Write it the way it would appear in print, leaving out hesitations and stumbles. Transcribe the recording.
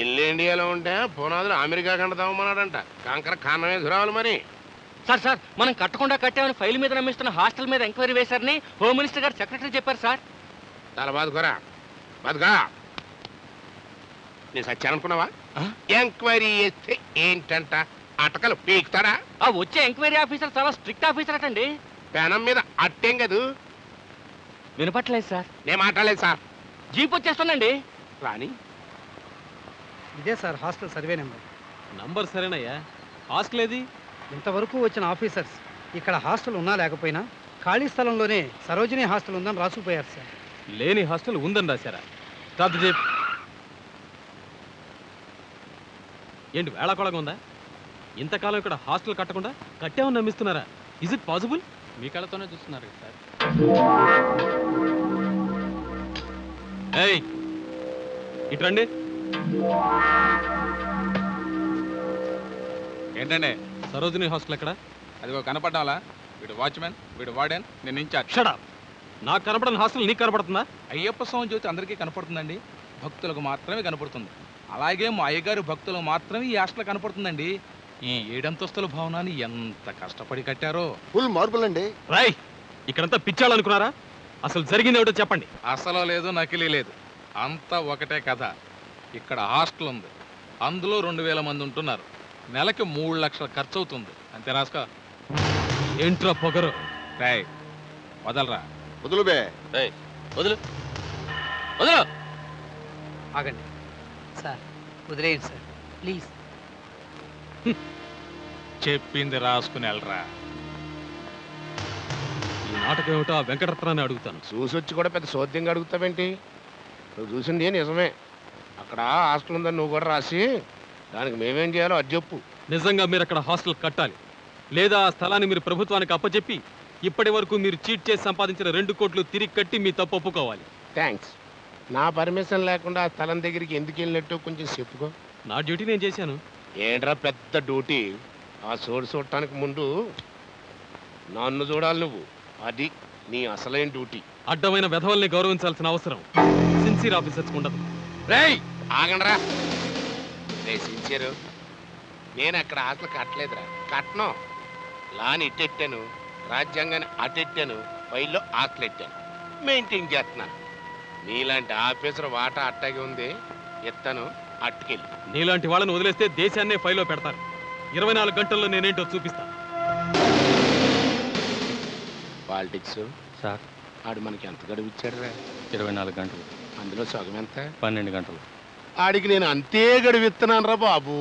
ఇల్లు ఇండియాలో ఉంటే పునాదులు అమెరికా కంటామన్నాడంట. కంకర కన్నమే రావాలి మరి. సార్ మనం కట్టకుండా కట్టామని ఫైల్ మీద నమ్మిస్తున్న హాస్టల్ మీద ఎంక్వైరీ వేశారని హోమ్ మినిస్టర్ గారు సెక్రటరీ చెప్పారు సార్. చాలా బాదుకోరా బతుకా. నేను సచ్చాననుకున్నావా? ఎంక్వైరీ చేస్తే ఏంటంట అటకలు పీకుతాడా? వచ్చే ఎంక్వైరీ ఆఫీసర్ చాలా స్ట్రిక్ట్ ఆఫీసర్ అటండి. పెనం మీద అట్టేం కదూ. వినపట్లేదు సార్. నేను మాట్లాడలేదు సార్. జీప్ వచ్చేస్తుందండి. రాని ఇదే sir hostel survey number. Number సరేనయ్యా. హాస్టల్ ఏది? ఇంతవరకు వచ్చిన ఆఫీసర్స్ ఇక్కడ హాస్టల్ ఉన్నా లేకపోయినా ఖాళీ స్థలంలోనే సరోజినీ హాస్టల్ ఉందని రాసుకుపోయారు సార్. లేని హాస్టల్ ఉందని రాశారా? రద్దు చేయి. ఏంటి వేళాకోళంగా ఉందా? ఇంతకాలం ఇక్కడ హాస్టల్ కట్టకుండా కట్టామని నమ్మిస్తున్నారా? Is it possible? మీ కళ్ళతోనే చూస్తున్నారు సార్. ఏయ్ ఇటు రండి. ఏంటండి? సరోజినీ హాస్టల్ ఎక్కడ? అదిగో కనపడ్డాలా? వీడు వాచ్మెన్, వీడు వార్డెన్, నేను ఇన్ఛార్జ్. Shut up. నాకు కనపడని హాస్టల్ నీకు కనపడుతుందా? అయ్యప్ప స్వామి జ్యోతి అందరికీ కనపడుతుందండి, భక్తులకు మాత్రమే కనపడుతుంది. అలాగే మా అయ్యగారి భక్తులకు మాత్రమే ఈ హాస్టల్ కనపడుతుందండి. ఈ 7 అంతస్తుల భవనాన్ని ఎంత కష్టపడి కట్టారో. ఫుల్ మార్పులండి. రై ఇక్కడంతా పిచ్చాలనుకున్నారా? అసలు జరిగింది ఏమిటో చెప్పండి. అసలు లేదు, నకిలీ లేదు, అంతా ఒకటే కథ. ఇక్కడ హాస్టల్ ఉంది, అందులో 2000 మంది ఉంటున్నారు. నెలకి 3 లక్షలు ఖర్చు అవుతుంది. అంతే రాసుకో. ఏంట్రా పొగరు? రాయ్ వదలరా. వదులు బే. వదులు వదులు. ఆగండి సార్, వదిలేయండి సార్ ప్లీజ్. చెప్పింది రాసుకుని వెళ్ళరా. ఈ నాటకం ఏమిటో ఆ వెంకటరత్నాన్ని అడుగుతాను. చూసొచ్చి కూడా పెద్ద సోద్యంగా అడుగుతావేంటి? నువ్వు చూసింది నిజమే. అక్కడ హాస్టల్ ఉందని నువ్వు కూడా రాసి దానికి మేమేం చేయాలో అది చెప్పు. నిజంగా మీరు అక్కడ హాస్టల్ కట్టాలి, లేదా ఆ స్థలాన్ని మీరు ప్రభుత్వానికి అప్పచెప్పి ఇప్పటి వరకు మీరు చీట్ చేసి సంపాదించిన 2 కోట్లు తిరిగి కట్టి మీ తప్పు ఒప్పుకోవాలి. థ్యాంక్స్. నా పర్మిషన్ లేకుండా ఆ స్థలం దగ్గరికి ఎందుకు వెళ్ళినట్టు కొంచెం చెప్పుకో. నా డ్యూటీ నేను చేశాను. ఏంట్రా పెద్ద డ్యూటీ? ఆ చోటు చూడటానికి ముందు నన్ను చూడాలి నువ్వు. అది నీ అసలైన డ్యూటీ. అడ్డమైన వెధవల్ని గౌరవించాల్సిన అవసరం సిన్సియర్ ఆఫీసర్స్ ఉండదు. రేయ్ ఆగండ్రా. రే సిన్సియరు, నేను అక్కడ ఆశలు కట్టలేదురా. కట్టను. లాని ఇట్టెట్టాను, రాజ్యాంగాన్ని అటెట్టాను, ఫైల్లో ఆకలెట్టాను, మెయింటైన్ చేస్తున్నాను. నీలాంటి ఆఫీసర్ వాటా అట్టాగే ఉంది. ఎత్తాను, అట్టుకెళ్ళి. నీలాంటి వాళ్ళని వదిలేస్తే దేశాన్నే ఫైల్లో పెడతారు. 24 గంటల్లో నేనేంటో చూపిస్తా. పాలిటిక్స్ సార్ ఆడు మనకి ఎంత గడువు ఇచ్చాడు రా? 24 గంటలు. అందులో సగం ఎంత? 12 గంటలు. ఆడికి నేను అంతే గడువు ఇస్తున్నాను రా బాబు.